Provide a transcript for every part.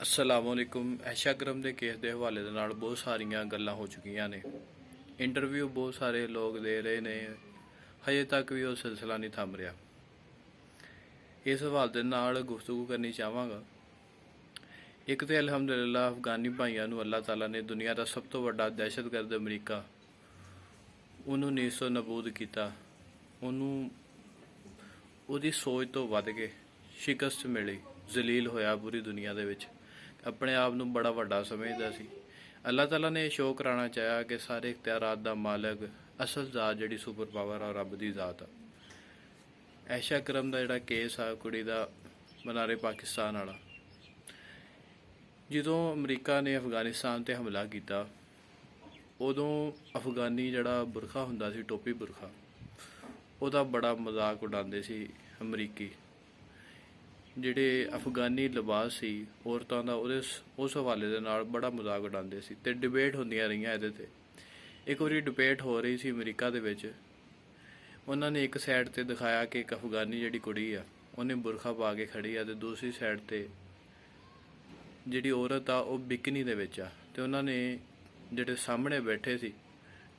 ਅਸਲਾਮੁਅਲੈਕੁਮ। ਐਸ਼ਾ ਕਰਮ ਦੇ ਕੇਸ ਦੇ ਹਵਾਲੇ ਦੇ ਨਾਲ ਬਹੁਤ ਸਾਰੀਆਂ ਗੱਲਾਂ ਹੋ ਚੁੱਕੀਆਂ ਨੇ। ਇੰਟਰਵਿਊ ਬਹੁਤ ਸਾਰੇ ਲੋਕ ਦੇ ਰਹੇ ਨੇ, ਹਜੇ ਤੱਕ ਵੀ ਉਹ ਸਿਲਸਿਲਾ ਨਹੀਂ ਥੰਮ ਰਿਹਾ। ਇਸ ਹਵਾਲੇ ਦੇ ਨਾਲ ਗੁਫ਼ਤਗੂ ਕਰਨੀ ਚਾਹਾਂਗਾ। ਇੱਕ ਤੇ ਅਲਹਮਦੁਲਿਲਾ ਅਫਗਾਨੀ ਭਾਈਆਂ ਨੂੰ ਅੱਲਾਹ ਤਾਲਾ ਨੇ ਦੁਨੀਆ ਦਾ ਸਭ ਤੋਂ ਵੱਡਾ ਦਹਿਸ਼ਤਗਰਦ ਅਮਰੀਕਾ ਉਹਨੂੰ ਨੀਸੋ ਨਬੂਦ ਕੀਤਾ। ਉਹਨੂੰ ਉਹਦੀ ਸੋਚ ਤੋਂ ਵੱਧ ਕੇ ਸ਼ਿਕਸਤ ਮਿਲੀ, ਜ਼ਲੀਲ ਹੋਇਆ ਪੂਰੀ ਦੁਨੀਆ ਦੇ ਵਿੱਚ, ਆਪਣੇ ਆਪ ਨੂੰ ਬੜਾ ਵੱਡਾ ਸਮਝਦਾ ਸੀ। ਅੱਲਾਹ ਤਾਲਾ ਨੇ ਸ਼ੋਅ ਕਰਾਉਣਾ ਚਾਹਿਆ ਕਿ ਸਾਰੇ ਇਖਤਿਆਰਾਤ ਦਾ ਮਾਲਕ ਅਸਲ ਜ਼ਾਤ ਜਿਹੜੀ ਸੁਪਰ ਪਾਵਰ ਆ ਰੱਬ ਦੀ ਜ਼ਾਤ ਆ। ਐਸ਼ਾ ਕਰਮ ਦਾ ਜਿਹੜਾ ਕੇਸ ਆ ਕੁੜੀ ਦਾ ਮਨਾਰੇ ਪਾਕਿਸਤਾਨ ਵਾਲਾ, ਜਦੋਂ ਅਮਰੀਕਾ ਨੇ ਅਫਗਾਨਿਸਤਾਨ 'ਤੇ ਹਮਲਾ ਕੀਤਾ ਉਦੋਂ ਅਫਗਾਨੀ ਜਿਹੜਾ ਬੁਰਖਾ ਹੁੰਦਾ ਸੀ, ਟੋਪੀ ਬੁਰਖਾ, ਉਹਦਾ ਬੜਾ ਮਜ਼ਾਕ ਉਡਾਉਂਦੇ ਸੀ ਅਮਰੀਕੀ। ਜਿਹੜੇ ਅਫਗਾਨੀ ਲਿਬਾਸ ਸੀ ਔਰਤਾਂ ਦਾ, ਉਸ ਹਵਾਲੇ ਦੇ ਨਾਲ ਬੜਾ ਮਜ਼ਾਕ ਉਡਾਉਂਦੇ ਸੀ ਅਤੇ ਡਿਬੇਟ ਹੁੰਦੀਆਂ ਰਹੀਆਂ ਇਹਦੇ 'ਤੇ। ਇੱਕ ਵਾਰੀ ਡਿਬੇਟ ਹੋ ਰਹੀ ਸੀ ਅਮਰੀਕਾ ਦੇ ਵਿੱਚ, ਉਹਨਾਂ ਨੇ ਇੱਕ ਸਾਈਡ 'ਤੇ ਦਿਖਾਇਆ ਕਿ ਇੱਕ ਅਫਗਾਨੀ ਜਿਹੜੀ ਕੁੜੀ ਆ ਉਹਨੇ ਬੁਰਖਾ ਪਾ ਕੇ ਖੜੀ ਆ, ਅਤੇ ਦੂਸਰੀ ਸਾਈਡ 'ਤੇ ਜਿਹੜੀ ਔਰਤ ਆ ਉਹ ਬਿਕਨੀ ਦੇ ਵਿੱਚ ਆ। ਅਤੇ ਉਹਨਾਂ ਨੇ ਜਿਹੜੇ ਸਾਹਮਣੇ ਬੈਠੇ ਸੀ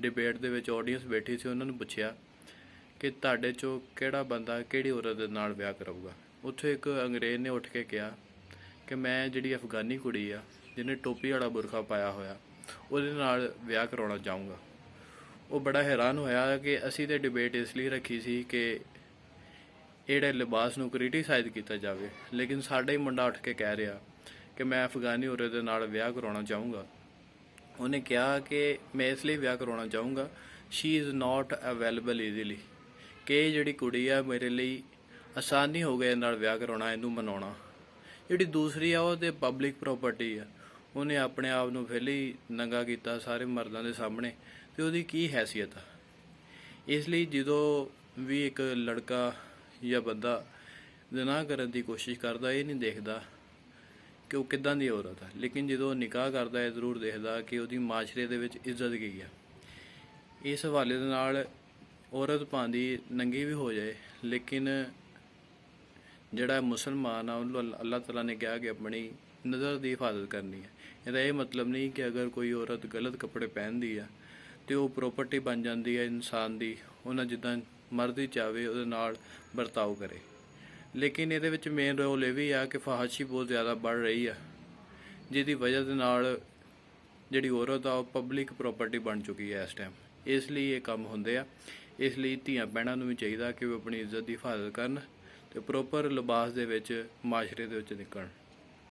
ਡਿਬੇਟ ਦੇ ਵਿੱਚ, ਆਡੀਅנס ਬੈਠੀ ਸੀ, ਉਹਨਾਂ ਨੂੰ ਪੁੱਛਿਆ ਕਿ ਤੁਹਾਡੇ 'ਚੋਂ ਕਿਹੜਾ ਬੰਦਾ ਕਿਹੜੀ ਔਰਤ ਦੇ ਨਾਲ ਵਿਆਹ ਕਰਾਊਗਾ। ਉੱਥੇ ਇੱਕ ਅੰਗਰੇਜ਼ ਨੇ ਉੱਠ ਕੇ ਕਿਹਾ ਕਿ ਮੈਂ ਜਿਹੜੀ ਅਫਗਾਨੀ ਕੁੜੀ ਆ ਜਿਹਨੇ ਟੋਪੀ ਵਾਲਾ ਬੁਰਖਾ ਪਾਇਆ ਹੋਇਆ ਉਹਦੇ ਨਾਲ ਵਿਆਹ ਕਰਾਉਣਾ ਚਾਹੂੰਗਾ। ਉਹ ਬੜਾ ਹੈਰਾਨ ਹੋਇਆ ਕਿ ਅਸੀਂ ਤਾਂ ਡਿਬੇਟ ਇਸ ਲਈ ਰੱਖੀ ਸੀ ਕਿ ਜਿਹੜੇ ਲਿਬਾਸ ਨੂੰ ਕ੍ਰਿਟੀਸਾਈਜ਼ ਕੀਤਾ ਜਾਵੇ, ਲੇਕਿਨ ਸਾਡਾ ਹੀ ਮੁੰਡਾ ਉੱਠ ਕੇ ਕਹਿ ਰਿਹਾ ਕਿ ਮੈਂ ਅਫਗਾਨੀ ਔਰਤ ਦੇ ਨਾਲ ਵਿਆਹ ਕਰਾਉਣਾ ਚਾਹੂੰਗਾ। ਉਹਨੇ ਕਿਹਾ ਕਿ ਮੈਂ ਇਸ ਲਈ ਵਿਆਹ ਕਰਾਉਣਾ ਚਾਹੂੰਗਾ, she is not available easily, ਕਿ ਇਹ ਜਿਹੜੀ ਕੁੜੀ ਆ ਮੇਰੇ ਲਈ ਆਸਾਨ ਨਹੀਂ ਹੋ ਗਿਆ ਇਹ ਨਾਲ ਵਿਆਹ ਕਰਾਉਣਾ, ਇਹਨੂੰ ਮਨਾਉਣਾ। ਜਿਹੜੀ ਦੂਸਰੀ ਆ ਉਹ ਤਾਂ ਪਬਲਿਕ ਪ੍ਰੋਪਰਟੀ ਆ, ਉਹਨੇ ਆਪਣੇ ਆਪ ਨੂੰ ਪਹਿਲੇ ਹੀ ਨੰਗਾ ਕੀਤਾ ਸਾਰੇ ਮਰਦਾਂ ਦੇ ਸਾਹਮਣੇ, ਅਤੇ ਉਹਦੀ ਕੀ ਹੈਸੀਅਤ ਆ। ਇਸ ਲਈ ਜਦੋਂ ਵੀ ਇੱਕ ਲੜਕਾ ਜਾਂ ਬੰਦਾ ਜ਼ਨਾ ਕਰਨ ਦੀ ਕੋਸ਼ਿਸ਼ ਕਰਦਾ, ਇਹ ਨਹੀਂ ਦੇਖਦਾ ਕਿ ਉਹ ਕਿੱਦਾਂ ਦੀ ਔਰਤ ਆ, ਲੇਕਿਨ ਜਦੋਂ ਉਹ ਨਿਕਾਹ ਕਰਦਾ ਹੈ ਜ਼ਰੂਰ ਦੇਖਦਾ ਕਿ ਉਹਦੀ ਮਾਸ਼ਰੇ ਦੇ ਵਿੱਚ ਇੱਜ਼ਤ ਕੀ ਆ। ਇਸ ਹਵਾਲੇ ਦੇ ਨਾਲ ਔਰਤ ਭਾਂਦੀ ਨੰਗੀ ਵੀ ਹੋ ਜਾਏ, ਲੇਕਿਨ ਜਿਹੜਾ ਮੁਸਲਮਾਨ ਆ ਉਹਨੂੰ ਅੱਲਾਹ ਤਾਲਾ ਨੇ ਕਿਹਾ ਕਿ ਆਪਣੀ ਨਜ਼ਰ ਦੀ ਹਿਫਾਜ਼ਤ ਕਰਨੀ ਹੈ। ਇਹਦਾ ਇਹ ਮਤਲਬ ਨਹੀਂ ਕਿ ਅਗਰ ਕੋਈ ਔਰਤ ਗਲਤ ਕੱਪੜੇ ਪਹਿਨਦੀ ਆ ਅਤੇ ਉਹ ਪ੍ਰੋਪਰਟੀ ਬਣ ਜਾਂਦੀ ਹੈ ਇਨਸਾਨ ਦੀ, ਉਹਨਾਂ ਜਿੱਦਾਂ ਮਰਜ਼ੀ ਚਾਹਵੇ ਉਹਦੇ ਨਾਲ ਵਰਤਾਓ ਕਰੇ। ਲੇਕਿਨ ਇਹਦੇ ਵਿੱਚ ਮੇਨ ਰੋਲ ਇਹ ਵੀ ਆ ਕਿ ਫਹਾਸ਼ੀ ਬਹੁਤ ਜ਼ਿਆਦਾ ਵੱਧ ਰਹੀ ਆ, ਜਿਹਦੀ ਵਜ੍ਹਾ ਦੇ ਨਾਲ ਜਿਹੜੀ ਔਰਤ ਆ ਉਹ ਪਬਲਿਕ ਪ੍ਰੋਪਰਟੀ ਬਣ ਚੁੱਕੀ ਹੈ ਇਸ ਟਾਈਮ। ਇਸ ਲਈ ਇਹ ਕੰਮ ਹੁੰਦੇ ਆ। ਇਸ ਲਈ ਧੀਆਂ ਭੈਣਾਂ ਨੂੰ ਵੀ ਚਾਹੀਦਾ ਕਿ ਉਹ ਆਪਣੀ ਇੱਜ਼ਤ ਦੀ ਹਿਫਾਜ਼ਤ ਕਰਨ ਅਤੇ ਪ੍ਰੋਪਰ ਲਿਬਾਸ ਦੇ ਵਿੱਚ ਮਾਸ਼ਰੇ ਦੇ ਵਿੱਚ ਨਿਕਲਣ।